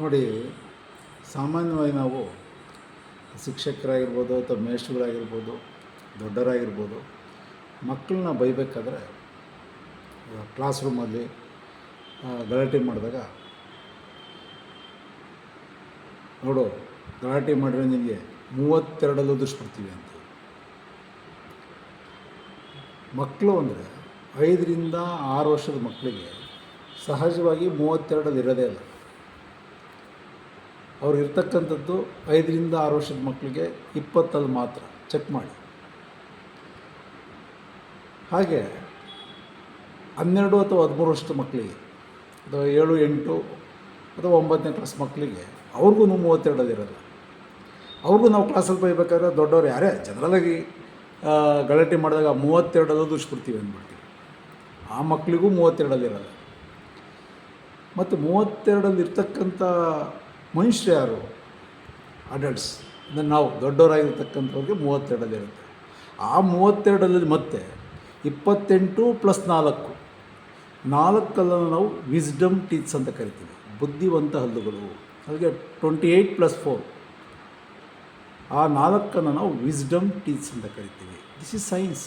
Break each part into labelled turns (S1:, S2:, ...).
S1: ನೋಡಿ, ಸಾಮಾನ್ಯವಾಗಿ ನಾವು ಶಿಕ್ಷಕರಾಗಿರ್ಬೋದು ಅಥವಾ ಮೇಷ್ಟ್ರುಗಳಾಗಿರ್ಬೋದು, ದೊಡ್ಡವರಾಗಿರ್ಬೋದು, ಮಕ್ಕಳನ್ನ ಬೈಬೇಕಾದ್ರೆ ಕ್ಲಾಸ್ ರೂಮಲ್ಲಿ ಗಲಾಟೆ ಮಾಡಿದಾಗ, ನೋಡು ಗಲಾಟೆ ಮಾಡಿದ್ರೆ ನಿನಗೆ 32 ಉದುರಿಸ್ಬಿಡ್ತೀವಿ ಅಂತ. ಮಕ್ಕಳು ಅಂದರೆ 5ರಿಂದ 6 ವರ್ಷದ ಮಕ್ಕಳಿಗೆ ಸಹಜವಾಗಿ 32 ಇರೋದೇ ಇಲ್ಲ. ಅವ್ರು ಇರ್ತಕ್ಕಂಥದ್ದು 5ರಿಂದ 6 ವರ್ಷದ ಮಕ್ಕಳಿಗೆ 20 ಮಾತ್ರ. ಚೆಕ್ ಮಾಡಿ. ಹಾಗೆ 12 ಅಥವಾ 13 ವರ್ಷದ ಮಕ್ಕಳಿಗೆ ಅಥವಾ 7, 8 ಅಥವಾ 9ನೇ ಕ್ಲಾಸ್ ಮಕ್ಕಳಿಗೆ ಅವ್ರಿಗೂ 32 ಇರೋಲ್ಲ. ಅವ್ರಿಗೂ ನಾವು ಕ್ಲಾಸಲ್ಲಿ ಬೈಬೇಕಾದ್ರೆ ದೊಡ್ಡವ್ರು ಯಾರೇ ಜನರಲಾಗಿ ಗಲಾಟೆ ಮಾಡಿದಾಗ 32 ಉದುರಿಸ್ಬಿಡ್ತೀವಿ ಅಂದ್ಬಿಡ್ತೀವಿ. ಆ ಮಕ್ಕಳಿಗೂ 32 ಇರೋಲ್ಲ. ಮತ್ತು 32 ಇರ್ತಕ್ಕಂಥ ಮನುಷ್ಯರು ಯಾರು? ಅಡಲ್ಟ್ಸ್ ಅಂದರೆ ನಾವು ದೊಡ್ಡವರಾಗಿರ್ತಕ್ಕಂಥವ್ರಿಗೆ 32 ಇರುತ್ತೆ. ಆ 32 ಮತ್ತೆ 28 + 4 ನಾವು ವಿಸ್ಡಮ್ ಟೀತ್ಸ್ ಅಂತ ಕರಿತೀವಿ, ಬುದ್ಧಿವಂತ ಹಲ್ಲುಗಳು. ಹಾಗೆ 28 + 4 ಆ 4 ನಾವು ವಿಸ್ಡಮ್ ಟೀತ್ಸ್ ಅಂತ ಕರಿತೀವಿ. This is science.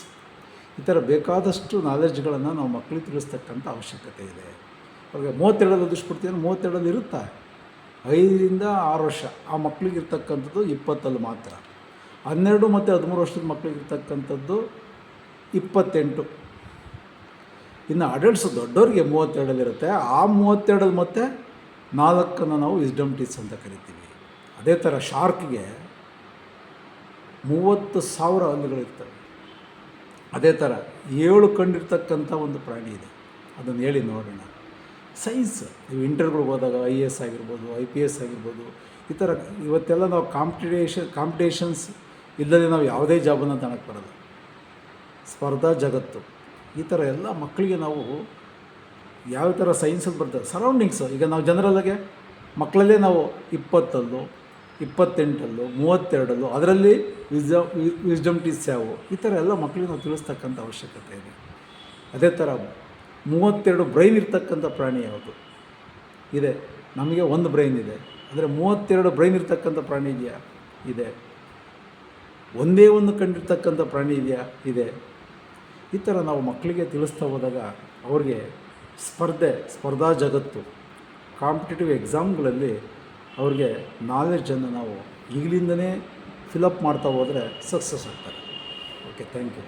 S1: ಈ ಥರ ಬೇಕಾದಷ್ಟು ನಾಲೆಡ್ಜ್ಗಳನ್ನು ನಾವು ಮಕ್ಕಳಿಗೆ ತಿಳಿಸ್ತಕ್ಕಂಥ ಅವಶ್ಯಕತೆ ಇದೆ. ಅವ್ರಿಗೆ 32 ಉದಿಸ್ಬಿಡ್ತೀವಿ, 32 ಇರುತ್ತಾ? 5ರಿಂದ 6 ವರ್ಷ ಆ ಮಕ್ಕಳಿಗೆ ಇರ್ತಕ್ಕಂಥದ್ದು 20 ಮಾತ್ರ. 12 ಮತ್ತು 13 ವರ್ಷದ ಮಕ್ಕಳಿಗೆ ಇರ್ತಕ್ಕಂಥದ್ದು 28. ಇನ್ನು ಅಡಲ್ಟ್ಸ್ ದೊಡ್ಡವ್ರಿಗೆ 32 ಇರುತ್ತೆ. ಆ 32 ಮತ್ತು 4 ನಾವು ವಿಸ್ಡಮ್ ಟೀತ್ಸ್ ಅಂತ ಕರಿತೀವಿ. ಅದೇ ಥರ ಶಾರ್ಕ್ಗೆ 30,000 ಹಲ್ಲುಗಳಿರ್ತವೆ. ಅದೇ ಥರ 7 ಕಣ್ಣಿರ್ತಕ್ಕಂಥ ಒಂದು ಪ್ರಾಣಿ ಇದೆ. ಅದನ್ನು ಹೇಳಿ ನೋಡೋಣ. ಸೈನ್ಸ್. ನೀವು ಇಂಟರ್ವ್ಯೂಗಳಿಗೆ ಹೋದಾಗ IAS ಆಗಿರ್ಬೋದು, IPS ಆಗಿರ್ಬೋದು, ಈ ಥರ ಇವತ್ತೆಲ್ಲ ನಾವು ಕಾಂಪಿಟೇಷನ್ಸ್ ಇಲ್ಲದೆ ನಾವು ಯಾವುದೇ ಜಾಬನ್ನು ತಗೊಳಕ್ಕೆ ಬರೋಲ್ಲ. ಸ್ಪರ್ಧಾ ಜಗತ್ತು. ಈ ಥರ ಎಲ್ಲ ಮಕ್ಕಳಿಗೆ ನಾವು ಯಾವ ಥರ ಸೈನ್ಸಲ್ಲಿ ಬರ್ತದೆ ಸರೌಂಡಿಂಗ್ಸು. ಈಗ ನಾವು ಜನರಲ್ಲಾಗೆ ಮಕ್ಕಳಲ್ಲೇ ನಾವು 20, 28, 32 ಅದರಲ್ಲಿ ವಿಸ್ಡಮ್ ಟೀತ್ಸ್ ಯಾವುವು, ಈ ಥರ ಎಲ್ಲ ಮಕ್ಕಳಿಗೆ ನಾವು ತಿಳಿಸ್ತಕ್ಕಂಥ ಅವಶ್ಯಕತೆ ಇದೆ. ಅದೇ ಥರ 32 ಬ್ರೈನ್ ಇರ್ತಕ್ಕಂಥ ಪ್ರಾಣಿ ಯಾವುದು ಇದೆ? ನಮಗೆ ಒಂದು ಬ್ರೈನ್ ಇದೆ. ಅಂದರೆ 32 ಬ್ರೈನ್ ಇರ್ತಕ್ಕಂಥ ಪ್ರಾಣಿ ಇದೆಯಾ? ಇದೆ. ಒಂದೇ ಒಂದು ಕಂಡಿರ್ತಕ್ಕಂಥ ಪ್ರಾಣಿ ಇದೆಯಾ? ಇದೆ. ಈ ಥರ ನಾವು ಮಕ್ಕಳಿಗೆ ತಿಳಿಸ್ತಾ ಹೋದಾಗ ಅವ್ರಿಗೆ ಸ್ಪರ್ಧಾ ಜಗತ್ತು, ಕಾಂಪಿಟೇಟಿವ್ ಎಕ್ಸಾಮ್ಗಳಲ್ಲಿ ಅವ್ರಿಗೆ ನಾಲೆಡ್ಜನ್ನು ನಾವು ಈಗಲಿಂದನೇ ಫಿಲಪ್ ಮಾಡ್ತಾ ಹೋದರೆ ಸಕ್ಸಸ್ ಆಗ್ತಾರೆ. Okay, thank you.